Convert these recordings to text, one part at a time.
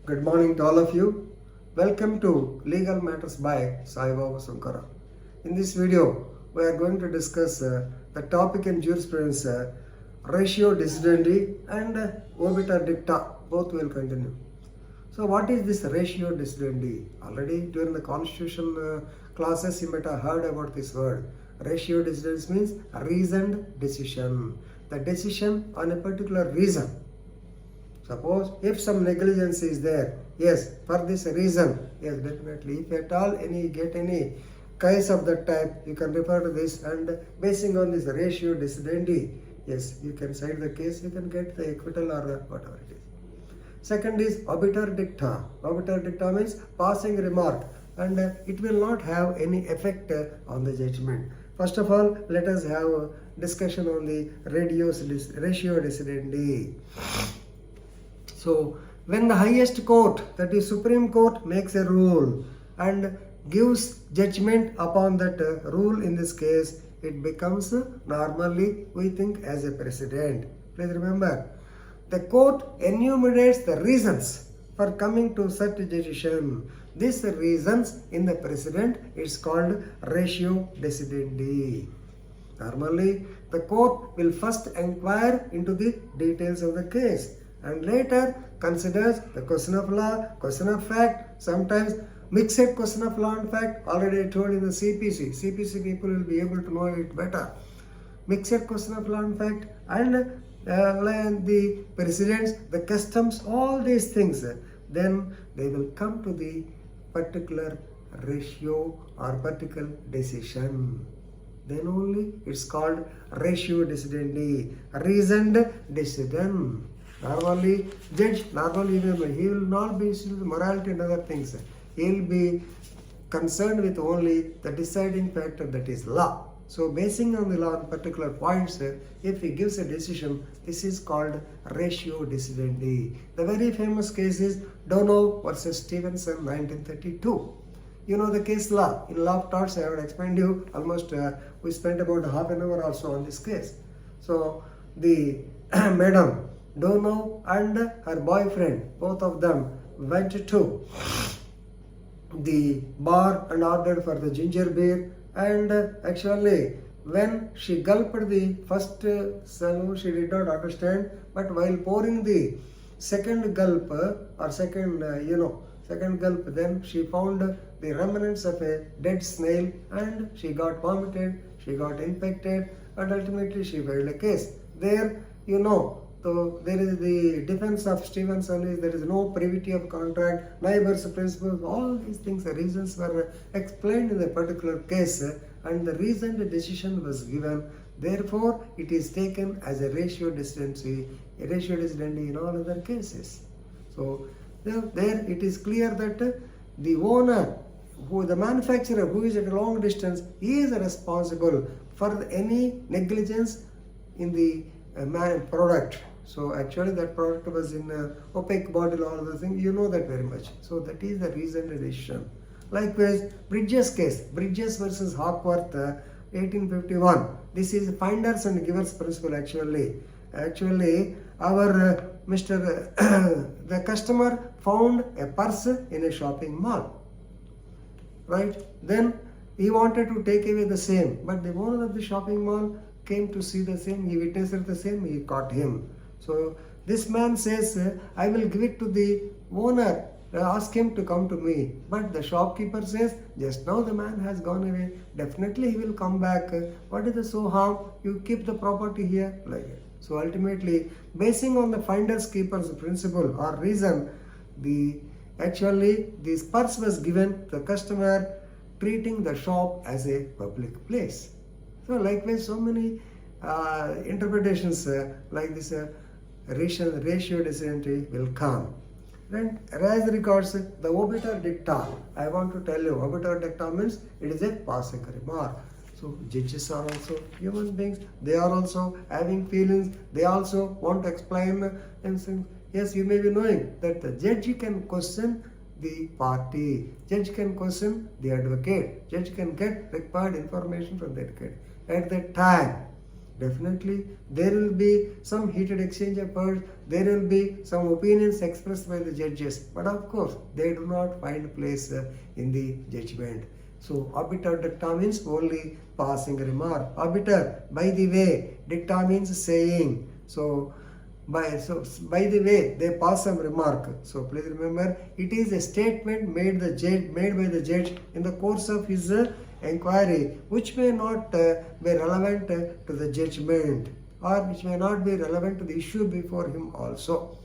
Good morning to all of you. Welcome to Legal Matters by Sai Baba Sankara. In this video, we are going to discuss the topic in jurisprudence ratio decidendi and obiter dicta. Both will continue. So, what is this ratio decidendi? Already during the constitutional classes, you might have heard about this word. Ratio decidendi means reasoned decision. The decision on a particular reason. Suppose if some negligence is there, yes, for this reason, yes, definitely. If at all get any case of that type, you can refer to this, and basing on this ratio decidendi, yes, you can cite the case, you can get the acquittal or whatever it is. Second is obiter dicta. Obiter dicta means passing remark, and it will not have any effect on the judgment. First of all, let us have a discussion on the ratio decidendi. So, when the highest court, that is Supreme Court, makes a rule and gives judgment upon that rule in this case, it becomes normally, we think, as a precedent. Please remember, the court enumerates the reasons for coming to such a decision. These reasons in the precedent is called ratio decidendi. Normally, the court will first inquire into the details of the case and later considers the question of law, question of fact, sometimes mixed question of law and fact. Already I told in the CPC. CPC people will be able to know it better. Mixed question of law and fact, and the precedents, the customs, all these things. Then they will come to the particular ratio or particular decision. Then only it's called ratio decidendi, reasoned decision. Normally, judge, he will not be interested in the morality and other things. He will be concerned with only the deciding factor, that is law. So, basing on the law on particular points, if he gives a decision, this is called ratio decidendi. The very famous case is Donovhue Vs Stevenson1932. You know the case law. In law of torts, I have explained you almost, we spent about half an hour also on this case. So, the madam Donovhue and her boyfriend, both of them went to the bar and ordered for the ginger beer, and actually when she gulped the first swallow, she did not understand, but while pouring the second gulp second gulp, then she found the remnants of a dead snail and she got vomited, she got infected, and ultimately she filed a case. There, so there is the defense of Stevenson is there is no privity of contract, neighbors principles, all these things, the reasons were explained in the particular case, and the reason the decision was given. Therefore, it is taken as a ratio decidendi in all other cases. So there it is clear that the owner, the manufacturer who is at a long distance, he is responsible for any negligence in the product. So actually that product was in opaque bottle, all the things, you know that very much. So that is the reason the decision. Likewise, Bridges case, Bridges versus Hogwarts, 1851. This is finders and givers principle actually. Actually, our the customer found a purse in a shopping mall. Right? Then he wanted to take away the same, but the owner of the shopping mall came to see the same, he witnessed the same, he caught him. So this man says, I will give it to the owner, ask him to come to me. But the shopkeeper says, just now the man has gone away, definitely he will come back. What is the so harm? You keep the property here, like it. So ultimately, basing on the finders keepers principle or reason, this purse was given to the customer, treating the shop as a public place. So likewise, so many interpretations like this ratio decidendi will come. And as regards the obiter dicta, I want to tell you, obiter dicta means it is a passing remark. So judges are also human beings, they are also having feelings, they also want to explain things. Yes, you may be knowing that the judge can question the party, judge can question the advocate, judge can get required information from the advocate. At that time, Definitely, there will be some heated exchange of words, there will be some opinions expressed by the judges, but of course, they do not find place in the judgment. So, obiter dicta means only passing remark. Obiter, by the way, dicta means saying. So, by the way, they pass some remark. So, please remember, it is a statement made by the judge in the course of his inquiry, which may not be relevant to the judgment, or which may not be relevant to the issue before him also.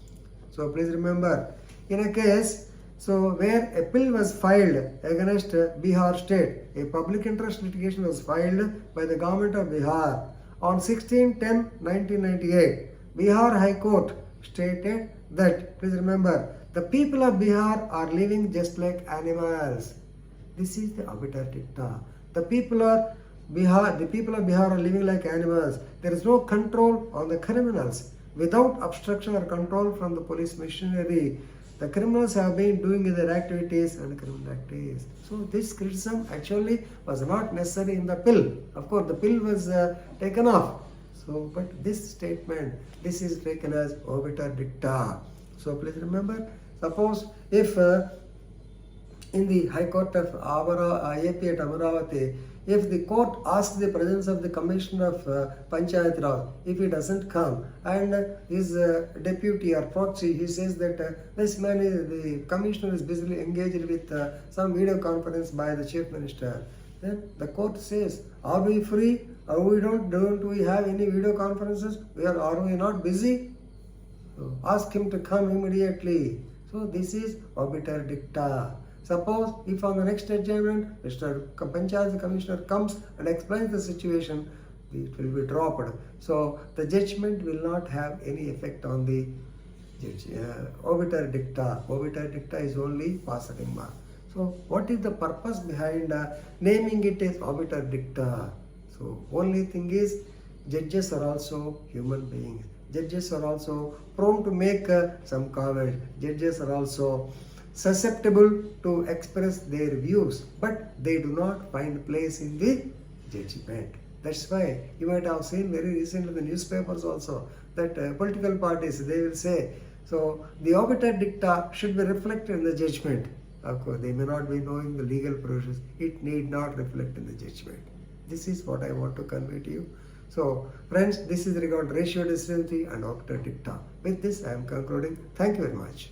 So please remember, in a case where appeal was filed against Bihar state, a public interest litigation was filed by the government of Bihar on 16/10/1998. Bihar High Court stated that, please remember, the people of Bihar are living just like animals. This is the obiter dicta. The people of Bihar are living like animals. There is no control on the criminals. Without obstruction or control from the police machinery, the criminals have been doing their activities and criminal activities. So this criticism actually was not necessary in the pill. Of course, the pill was taken off. So, but this statement, this is taken as obiter dicta. So please remember, suppose if in the High Court of AP at Amaravati, if the court asks the presence of the Commissioner of Panchayat Raj, if he doesn't come, and his deputy or proxy, he says that this man, the Commissioner is busily engaged with some video conference by the Chief Minister, then the court says, are we free? Don't we have any video conferences? Are we not busy? So ask him to come immediately. So this is obiter dicta. Suppose if on the next adjournment, Mr. Panchayat Commissioner comes and explains the situation, it will be dropped. So the judgment will not have any effect on the obiter dicta. Obiter dicta is only passing mark. So what is the purpose behind naming it as obiter dicta? So only thing is, judges are also human beings. Judges are also prone to make some comments. Judges are also susceptible to express their views, but they do not find place in the judgment. That's why you might have seen very recently in the newspapers also that political parties, they will say, so the obiter dicta should be reflected in the judgment. Of course, they may not be knowing the legal process. It need not reflect in the judgment. This is what I want to convey to you. So, friends, this is regarding ratio decidendi and obiter dicta. With this, I am concluding. Thank you very much.